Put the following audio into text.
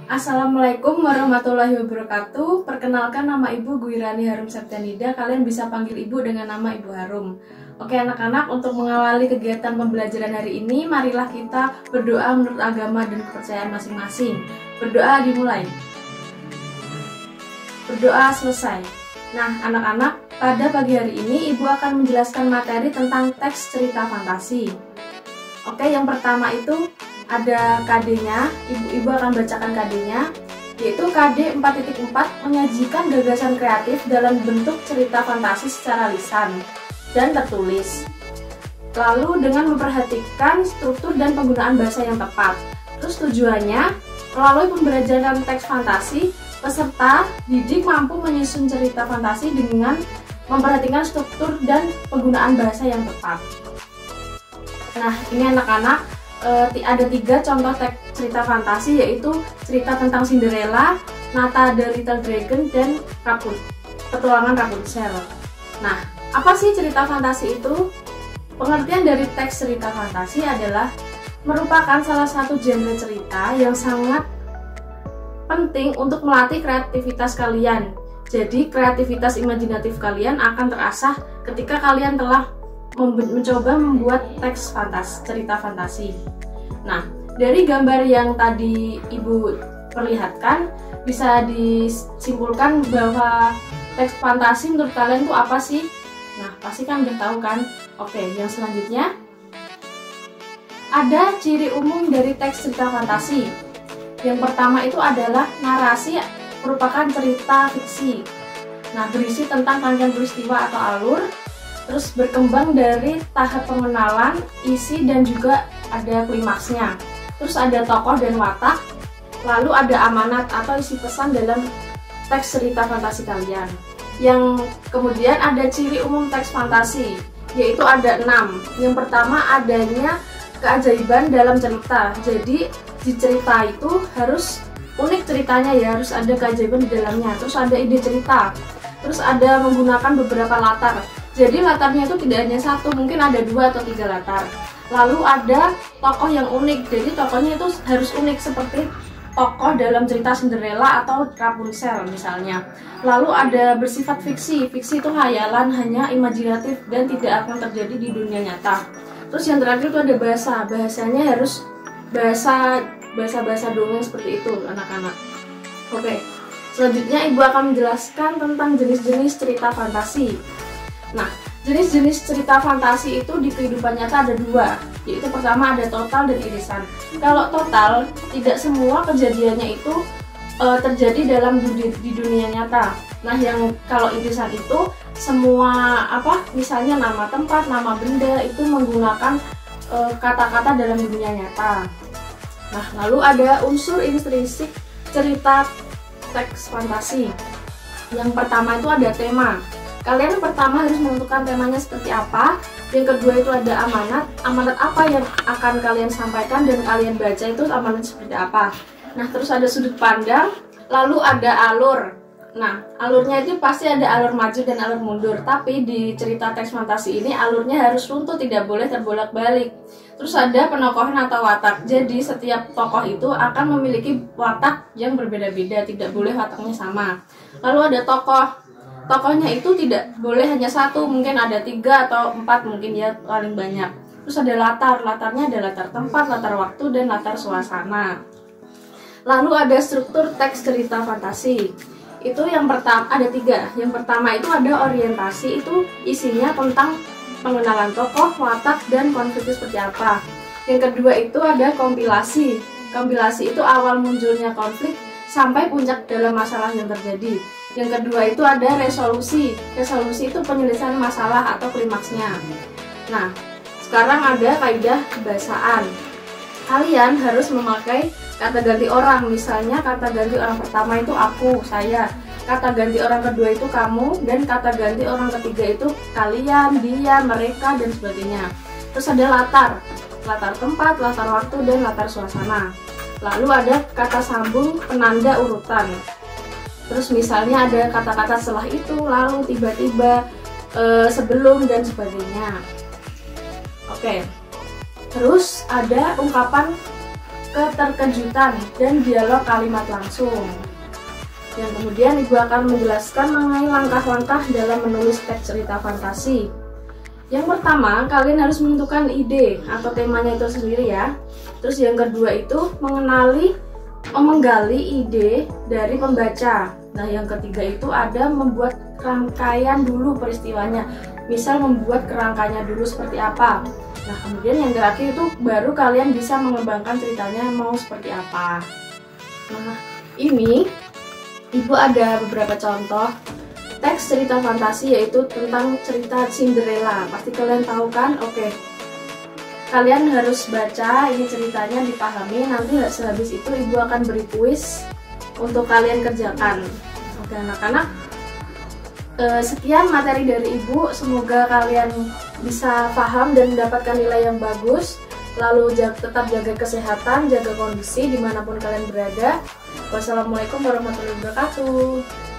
Assalamualaikum warahmatullahi wabarakatuh. Perkenalkan, nama Ibu Guirani Harum Septianida. Kalian bisa panggil Ibu dengan nama Ibu Harum. Oke anak-anak, untuk mengawali kegiatan pembelajaran hari ini, marilah kita berdoa menurut agama dan kepercayaan masing-masing. Berdoa dimulai. Berdoa selesai. Nah anak-anak, pada pagi hari ini Ibu akan menjelaskan materi tentang teks cerita fantasi. Oke, yang pertama itu ada KD-nya, Ibu akan bacakan KD-nya, yaitu KD 4.4 menyajikan gagasan kreatif dalam bentuk cerita fantasi secara lisan dan tertulis. Lalu dengan memperhatikan struktur dan penggunaan bahasa yang tepat. Terus tujuannya, melalui pembelajaran teks fantasi, peserta didik mampu menyusun cerita fantasi dengan memperhatikan struktur dan penggunaan bahasa yang tepat. Nah, ini anak-anak, ada 3 contoh teks cerita fantasi, yaitu cerita tentang Cinderella, Nata the Little Dragon, dan Petualangan Rapunzel. Nah, apa sih cerita fantasi itu? Pengertian dari teks cerita fantasi adalah merupakan salah satu genre cerita yang sangat penting untuk melatih kreativitas kalian. Jadi, kreativitas imajinatif kalian akan terasah ketika kalian telah mencoba membuat teks cerita fantasi. Nah, dari gambar yang tadi Ibu perlihatkan, bisa disimpulkan bahwa teks fantasi menurut kalian itu apa sih? Nah, pasti kan udah tahu kan? Oke, yang selanjutnya ada ciri umum dari teks cerita fantasi. Yang pertama itu adalah narasi merupakan cerita fiksi. Nah, berisi tentang rangkaian peristiwa atau alur, terus berkembang dari tahap pengenalan, isi, dan juga ada klimaksnya. Terus ada tokoh dan watak, lalu ada amanat atau isi pesan dalam teks cerita fantasi kalian. Yang kemudian ada ciri umum teks fantasi, yaitu ada 6. Yang pertama, adanya keajaiban dalam cerita. Jadi di cerita itu harus unik ceritanya ya, harus ada keajaiban di dalamnya. Terus ada ide cerita, terus ada menggunakan beberapa latar. Jadi latarnya itu tidak hanya satu, mungkin ada 2 atau 3 latar. Lalu ada tokoh yang unik, jadi tokohnya itu harus unik seperti tokoh dalam cerita Cinderella atau Rapunzel misalnya. Lalu ada bersifat fiksi, fiksi itu hayalan, hanya imajinatif dan tidak akan terjadi di dunia nyata. Terus yang terakhir itu ada bahasa, bahasanya harus bahasa dongeng seperti itu anak-anak. Oke, selanjutnya Ibu akan menjelaskan tentang jenis-jenis cerita fantasi. Nah, jenis-jenis cerita fantasi itu di kehidupan nyata ada 2, yaitu pertama ada total dan irisan. Kalau total, tidak semua kejadiannya itu terjadi di dunia nyata. Nah, yang kalau irisan itu semua misalnya nama tempat, nama benda itu menggunakan kata-kata dalam dunia nyata. Nah, lalu ada unsur intrinsik cerita teks fantasi. Yang pertama itu ada tema. Kalian pertama harus menentukan temanya seperti apa. Yang kedua itu ada amanat. Amanat apa yang akan kalian sampaikan dan kalian baca itu amanat seperti apa. Nah, terus ada sudut pandang. Lalu ada alur. Nah, alurnya itu pasti ada alur maju dan alur mundur. Tapi di cerita teks fantasi ini alurnya harus runtuh, tidak boleh terbolak-balik. Terus ada penokohan atau watak. Jadi setiap tokoh itu akan memiliki watak yang berbeda-beda, tidak boleh wataknya sama. Lalu ada tokoh. Tokohnya itu tidak boleh hanya satu, mungkin ada 3 atau 4 mungkin ya paling banyak. Terus ada latar, latarnya ada latar tempat, latar waktu, dan latar suasana. Lalu ada struktur teks cerita fantasi. Itu yang pertama ada 3. Yang pertama itu ada orientasi, itu isinya tentang pengenalan tokoh, watak, dan konflik seperti apa. Yang kedua itu ada kompilasi. Kompilasi itu awal munculnya konflik sampai puncak dalam masalah yang terjadi. Yang kedua itu ada resolusi. Resolusi itu penyelesaian masalah atau klimaksnya. Nah, sekarang ada kaidah kebahasaan. Kalian harus memakai kata ganti orang. Misalnya kata ganti orang pertama itu aku, saya. Kata ganti orang kedua itu kamu, dan kata ganti orang ketiga itu kalian, dia, mereka, dan sebagainya. Terus ada latar. Latar tempat, latar waktu, dan latar suasana. Lalu ada kata sambung penanda urutan. Terus misalnya ada kata-kata setelah itu, lalu, tiba-tiba, sebelum, dan sebagainya. Oke. Terus ada ungkapan keterkejutan, dan dialog kalimat langsung. Yang kemudian Ibu akan menjelaskan mengenai langkah-langkah dalam menulis teks cerita fantasi. Yang pertama, kalian harus menentukan ide atau temanya itu sendiri ya. Terus yang kedua itu menggali ide dari pembaca. Nah, yang ketiga itu ada membuat rangkaian dulu peristiwanya. Misal membuat kerangkanya dulu seperti apa. Nah, kemudian yang terakhir itu baru kalian bisa mengembangkan ceritanya mau seperti apa. Nah, ini Ibu ada beberapa contoh teks cerita fantasi, yaitu tentang cerita Cinderella. Pasti kalian tahu kan? Oke. Kalian harus baca ini ceritanya, dipahami. Nanti sehabis itu Ibu akan beri kuis untuk kalian kerjakan. Oke, anak-anak. Sekian materi dari Ibu. Semoga kalian bisa paham dan mendapatkan nilai yang bagus. Lalu tetap jaga kesehatan, jaga kondisi dimanapun kalian berada. Wassalamualaikum warahmatullahi wabarakatuh.